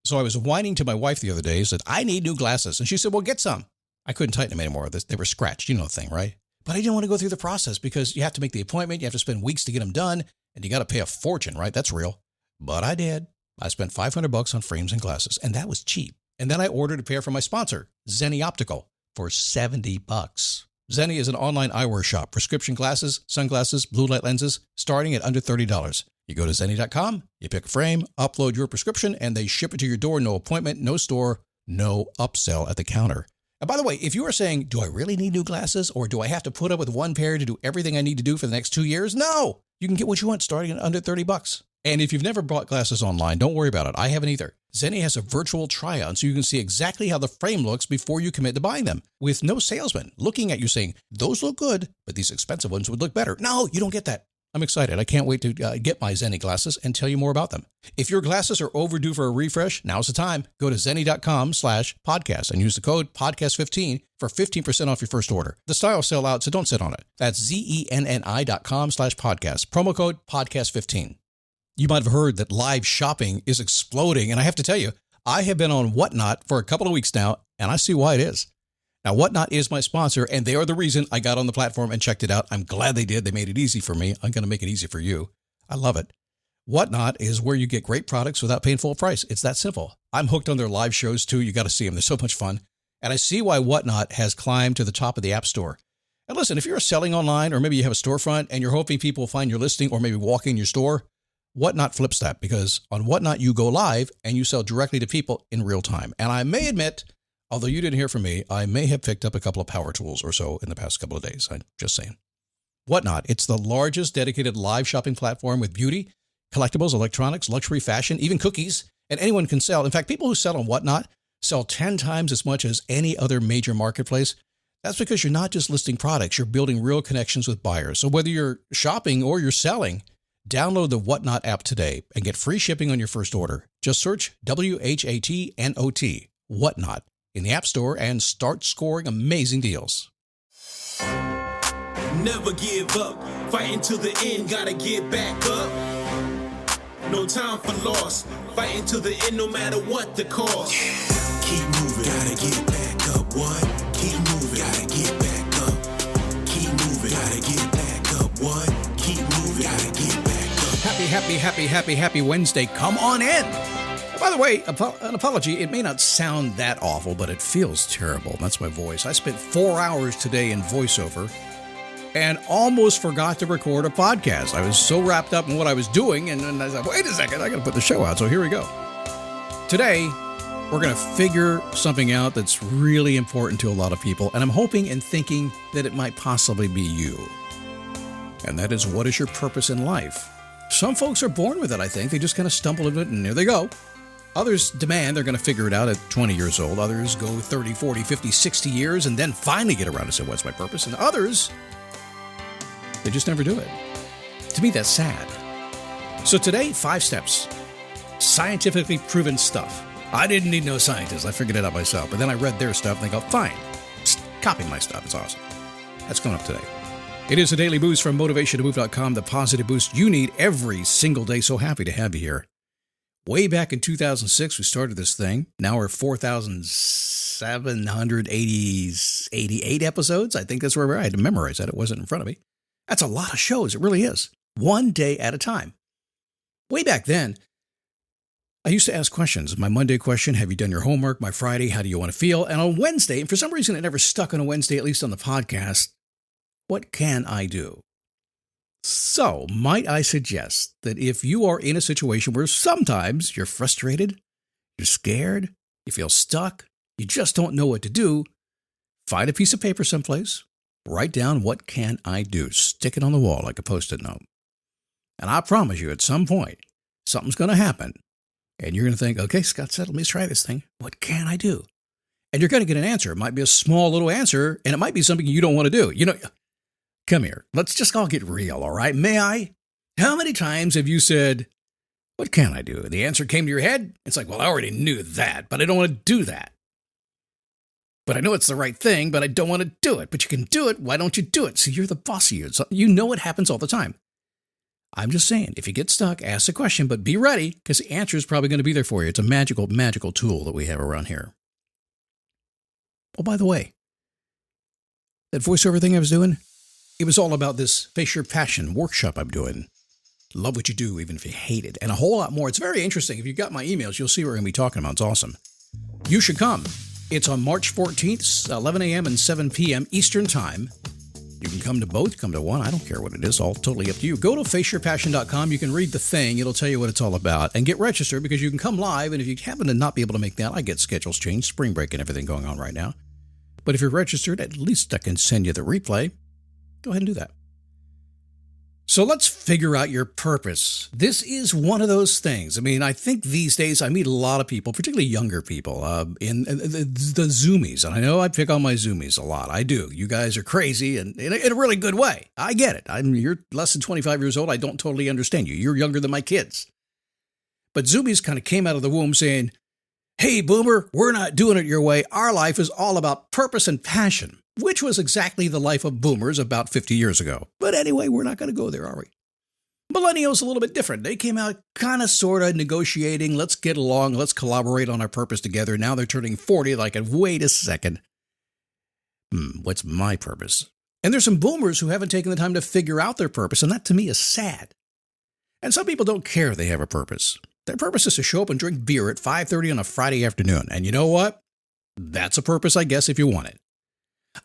So I was whining to my wife the other day, said, I need new glasses. And she said, well, get some. I couldn't tighten them anymore. They were scratched. You know the thing, right? But I didn't want to go through the process because you have to make the appointment. You have to spend weeks to get them done. And you got to pay a fortune, right? That's real. But I did. I spent $500 on frames and glasses, and that was cheap. And then I ordered a pair from my sponsor, Zenni Optical, for $70. Zenni is an online eyewear shop. Prescription glasses, sunglasses, blue light lenses, starting at under $30. You go to Zenni.com, you pick a frame, upload your prescription, and they ship it to your door. No appointment, no store, no upsell at the counter. And by the way, if you are saying, do I really need new glasses, or do I have to put up with one pair to do everything I need to do for the next 2 years? No! You can get what you want starting at under $30. And if you've never bought glasses online, don't worry about it. I haven't either. Zenni has a virtual try-on so you can see exactly how the frame looks before you commit to buying them, with no salesman looking at you saying, those look good, but these expensive ones would look better. No, you don't get that. I'm excited. I can't wait to get my Zenni glasses and tell you more about them. If your glasses are overdue for a refresh, now's the time. Go to Zenni.com/podcast and use the code podcast15 for 15% off your first order. The styles sell out, so don't sit on it. That's Zenni.com/podcast. Promo code podcast15. You might have heard that live shopping is exploding, and I have to tell you, I have been on Whatnot for a couple of weeks now, and I see why it is. Now, Whatnot is my sponsor, and they are the reason I got on the platform and checked it out. I'm glad they did. They made it easy for me. I'm going to make it easy for you. I love it. Whatnot is where you get great products without paying full price. It's that simple. I'm hooked on their live shows, too. You got to see them. They're so much fun. And I see why Whatnot has climbed to the top of the App Store. And listen, if you're selling online, or maybe you have a storefront and you're hoping people will find your listing or maybe walk in your store, Whatnot flips that, because on Whatnot, you go live and you sell directly to people in real time. And I may admit, although you didn't hear from me, I may have picked up a couple of power tools or so in the past couple of days. I'm just saying. Whatnot, it's the largest dedicated live shopping platform with beauty, collectibles, electronics, luxury, fashion, even cookies, and anyone can sell. In fact, people who sell on Whatnot sell 10 times as much as any other major marketplace. That's because you're not just listing products, you're building real connections with buyers. So whether you're shopping or you're selling, download the Whatnot app today and get free shipping on your first order. Just search WHATNOT, Whatnot, in the App Store and start scoring amazing deals. Never give up, fighting till the end, gotta get back up. No time for loss, fighting till the end no matter what the cost. Keep moving, gotta get back up. What? Keep moving, gotta get back up. Keep moving, gotta get back up. What? Keep moving, gotta get back up. Happy Wednesday. Come on in. And by the way, an apology. It may not sound that awful, but it feels terrible. That's my voice. I spent 4 hours today in voiceover and almost forgot to record a podcast. I was so wrapped up in what I was doing, and then I was like, wait a second, I got to put the show out. So here we go. Today, we're going to figure something out that's really important to a lot of people, and I'm hoping and thinking that it might possibly be you. And that is, what is your purpose in life? Some folks are born with it, I think. They just kind of stumble into it, and there they go. Others demand they're going to figure it out at 20 years old. Others go 30, 40, 50, 60 years, and then finally get around and say, what's my purpose? And others, they just never do it. To me, that's sad. So today, 5 steps. Scientifically proven stuff. I didn't need no scientists. I figured it out myself. But then I read their stuff, and they go, fine. Just copy my stuff. It's awesome. That's coming up today. It is a daily boost from motivationtomove.com, the positive boost you need every single day. So happy to have you here. Way back in 2006, we started this thing. Now we're 4,788 episodes. I think that's where we're at. I had to memorize that. It wasn't in front of me. That's a lot of shows. It really is. One day at a time. Way back then, I used to ask questions. My Monday question, have you done your homework? My Friday, how do you want to feel? And on Wednesday, and for some reason it never stuck on a Wednesday, at least on the podcast, what can I do? So, might I suggest that if you are in a situation where sometimes you're frustrated, you're scared, you feel stuck, you just don't know what to do, find a piece of paper someplace, write down what can I do, stick it on the wall like a Post-it note. And I promise you, at some point, something's going to happen. And you're going to think, okay, Scott said, let me try this thing. What can I do? And you're going to get an answer. It might be a small little answer, and it might be something you don't want to do. You know, come here. Let's just all get real, all right? May I? How many times have you said, what can I do? And the answer came to your head. It's like, well, I already knew that, but I don't want to do that. But I know it's the right thing, but I don't want to do it. But you can do it. Why don't you do it? See, you're the boss of you. So you know it happens all the time. I'm just saying, if you get stuck, ask the question, but be ready because the answer is probably going to be there for you. It's a magical, magical tool that we have around here. Oh, by the way, that voiceover thing I was doing, it was all about this Face Your Passion workshop I'm doing. Love what you do, even if you hate it, and a whole lot more. It's very interesting. If you got my emails, you'll see what we're going to be talking about. It's awesome. You should come. It's on March 14th, 11 a.m. and 7 p.m. Eastern Time. You can come to both, come to one. I don't care what it is. All totally up to you. Go to faceyourpassion.com. You can read the thing. It'll tell you what it's all about. And get registered because you can come live. And if you happen to not be able to make that, I get schedules changed, spring break and everything going on right now. But if you're registered, at least I can send you the replay. Go ahead and do that. So let's figure out your purpose. This is one of those things. I mean, I think these days I meet a lot of people, particularly younger people, in the Zoomies. And I know I pick on my Zoomies a lot. I do. You guys are crazy and in a really good way. I get it. You're less than 25 years old. I don't totally understand you. You're younger than my kids. But Zoomies kind of came out of the womb saying, hey, Boomer, we're not doing it your way. Our life is all about purpose and passion, which was exactly the life of boomers about 50 years ago. But anyway, we're not going to go there, are we? Millennials a little bit different. They came out kind of, sort of negotiating. Let's get along. Let's collaborate on our purpose together. Now they're turning 40. Like, wait a second. What's my purpose? And there's some boomers who haven't taken the time to figure out their purpose, and that to me is sad. And some people don't care they have a purpose. Their purpose is to show up and drink beer at 5:30 on a Friday afternoon. And you know what? That's a purpose, I guess, if you want it.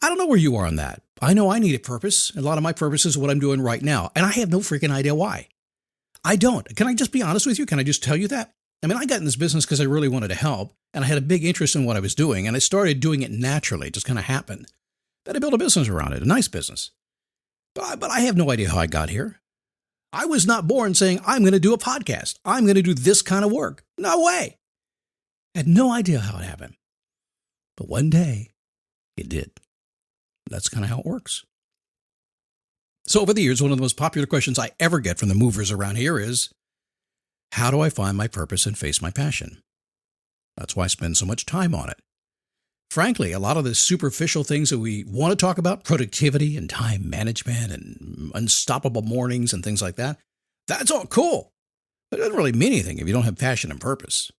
I don't know where you are on that. I know I need a purpose. A lot of my purpose is what I'm doing right now. And I have no freaking idea why. I don't. Can I just be honest with you? Can I just tell you that? I mean, I got in this business because I really wanted to help. And I had a big interest in what I was doing. And I started doing it naturally. It just kind of happened. Then I built a business around it, a nice business. But I have no idea how I got here. I was not born saying, I'm going to do a podcast. I'm going to do this kind of work. No way. I had no idea how it happened. But one day, it did. That's kind of how it works. So over the years, one of the most popular questions I ever get from the movers around here is, how do I find my purpose and face my passion? That's why I spend so much time on it. Frankly, a lot of the superficial things that we want to talk about, productivity and time management and unstoppable mornings and things like that, that's all cool. But it doesn't really mean anything if you don't have passion and purpose.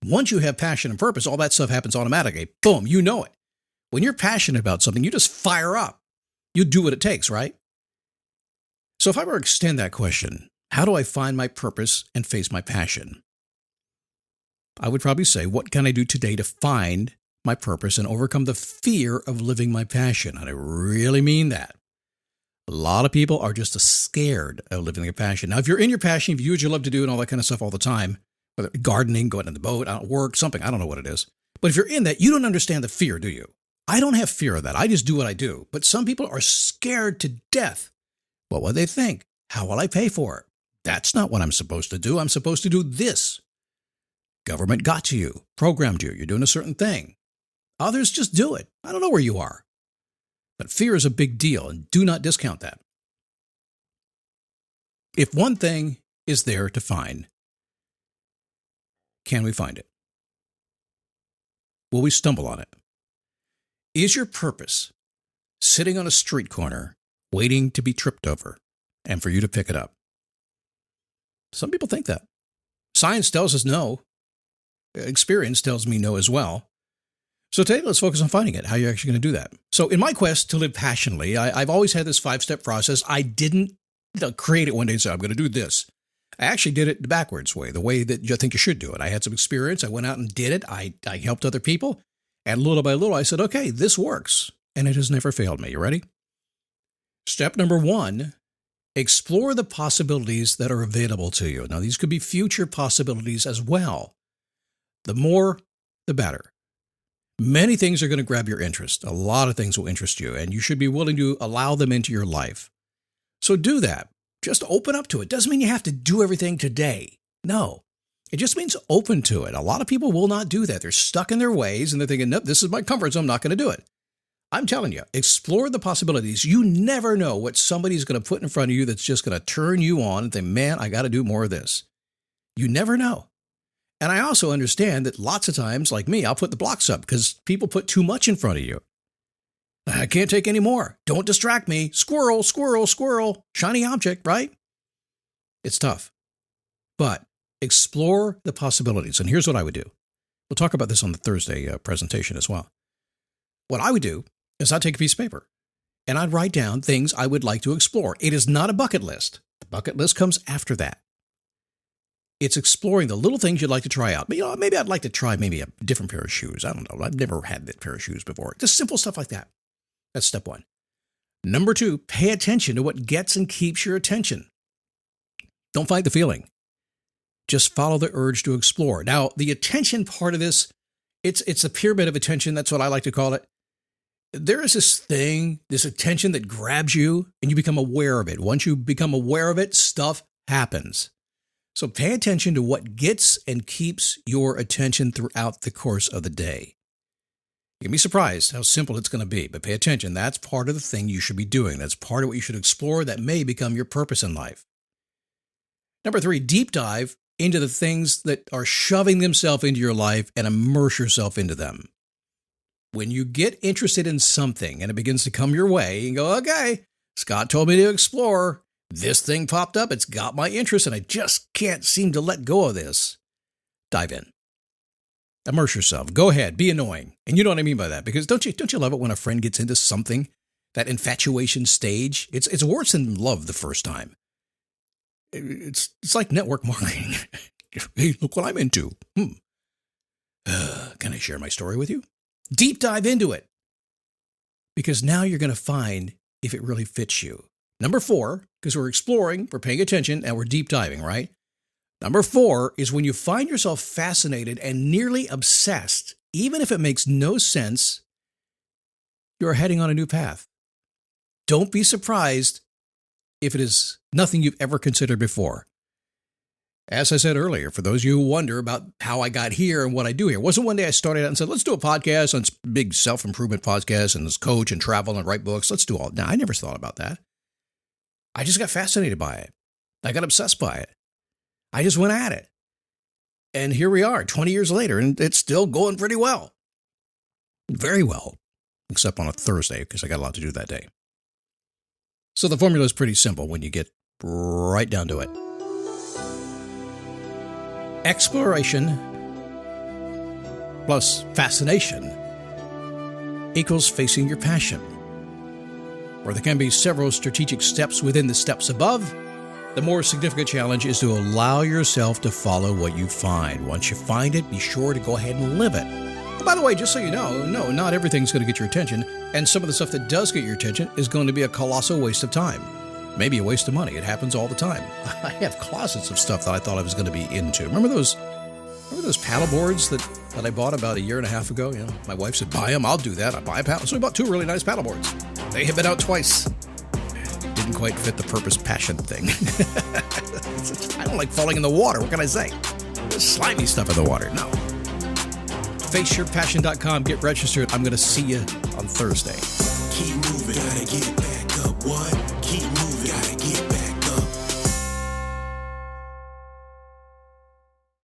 Once you have passion and purpose, all that stuff happens automatically. Boom, you know it. When you're passionate about something, you just fire up. You do what it takes, right? So if I were to extend that question, how do I find my purpose and face my passion? I would probably say, what can I do today to find my purpose and overcome the fear of living my passion? And I really mean that. A lot of people are just scared of living their passion. Now, if you're in your passion, if you do what you love to do and all that kind of stuff all the time, whether gardening, going on the boat, out at work, something, I don't know what it is. But if you're in that, you don't understand the fear, do you? I don't have fear of that. I just do what I do. But some people are scared to death. What will they think? How will I pay for it? That's not what I'm supposed to do. I'm supposed to do this. Government got to you, programmed you. You're doing a certain thing. Others just do it. I don't know where you are. But fear is a big deal, and do not discount that. If one thing is there to find, can we find it? Will we stumble on it? Is your purpose sitting on a street corner waiting to be tripped over and for you to pick it up? Some people think that. Science tells us no. Experience tells me no as well. So today, let's focus on finding it. How are you actually going to do that? So in my quest to live passionately, I've always had this 5-step process. I didn't create it one day and say, I'm going to do this. I actually did it the backwards way, the way that you think you should do it. I had some experience. I went out and did it. I helped other people. And little by little, I said, okay, this works. And it has never failed me. You ready? Step number 1, explore the possibilities that are available to you. Now, these could be future possibilities as well. The more, the better. Many things are going to grab your interest. A lot of things will interest you, and you should be willing to allow them into your life. So do that. Just open up to it. Doesn't mean you have to do everything today. No. It just means open to it. A lot of people will not do that. They're stuck in their ways, and they're thinking, nope, this is my comfort zone. I'm not going to do it. I'm telling you, explore the possibilities. You never know what somebody's going to put in front of you that's just going to turn you on and think, man, I got to do more of this. You never know. And I also understand that lots of times, like me, I'll put the blocks up because people put too much in front of you. I can't take any more. Don't distract me. Squirrel, squirrel, squirrel. Shiny object, right? It's tough. But explore the possibilities. And here's what I would do. We'll talk about this on the Thursday presentation as well. What I would do is I'd take a piece of paper and I'd write down things I would like to explore. It is not a bucket list. The bucket list comes after that. It's exploring the little things you'd like to try out. Maybe I'd like to try maybe a different pair of shoes. I don't know. I've never had that pair of shoes before. Just simple stuff like that. That's step one. Number two, pay attention to what gets and keeps your attention. Don't fight the feeling. Just follow the urge to explore. Now, the attention part of this, it's a pyramid of attention. That's what I like to call it. There is this thing, this attention that grabs you and you become aware of it. Once you become aware of it, stuff happens. So pay attention to what gets and keeps your attention throughout the course of the day. You can be surprised how simple it's going to be, but pay attention. That's part of the thing you should be doing. That's part of what you should explore that may become your purpose in life. Number three, deep dive into the things that are shoving themselves into your life and immerse yourself into them. When you get interested in something and it begins to come your way, you go, okay, Scott told me to explore. This thing popped up. It's got my interest and I just can't seem to let go of this. Dive in. Immerse yourself. Go ahead. Be annoying. And you know what I mean by that? Because don't you love it when a friend gets into something, that infatuation stage? It's worse than love the first time. It's like network marketing. Hey, look what I'm into. Can I share my story with you? Deep dive into it. Because now you're going to find if it really fits you. Number four, because we're exploring, we're paying attention, and we're deep diving, right? Number four is when you find yourself fascinated and nearly obsessed, even if it makes no sense, you're heading on a new path. Don't be surprised if it is nothing you've ever considered before. As I said earlier, for those of you who wonder about how I got here and what I do here, it wasn't one day I started out and said, let's do a podcast on big self-improvement podcast and let's coach and travel and write books. Let's do all. Now, I never thought about that. I just got fascinated by it. I got obsessed by it. I just went at it. And here we are 20 years later, and it's still going pretty well. Very well, except on a Thursday, because I got a lot to do that day. So the formula is pretty simple when you get right down to it. Exploration plus fascination equals facing your passion. Where there can be several strategic steps within the steps above, the more significant challenge is to allow yourself to follow what you find. Once you find it, be sure to go ahead and live it. And by the way, just so you know, no, not everything's going to get your attention, and some of the stuff that does get your attention is going to be a colossal waste of time. Maybe a waste of money. It happens all the time. I have closets of stuff that I thought I was going to be into. Remember those paddle boards that I bought about a year and a half ago? You know, my wife said, buy them. I'll do that. I buy a paddle. So we bought 2 really nice paddle boards. They have been out twice. Didn't quite fit the purpose passion thing. I don't like falling in the water. What can I say? There's slimy stuff in the water. No. FaceYourPassion.com. Get registered. I'm going to see you on Thursday. Keep moving. Gotta get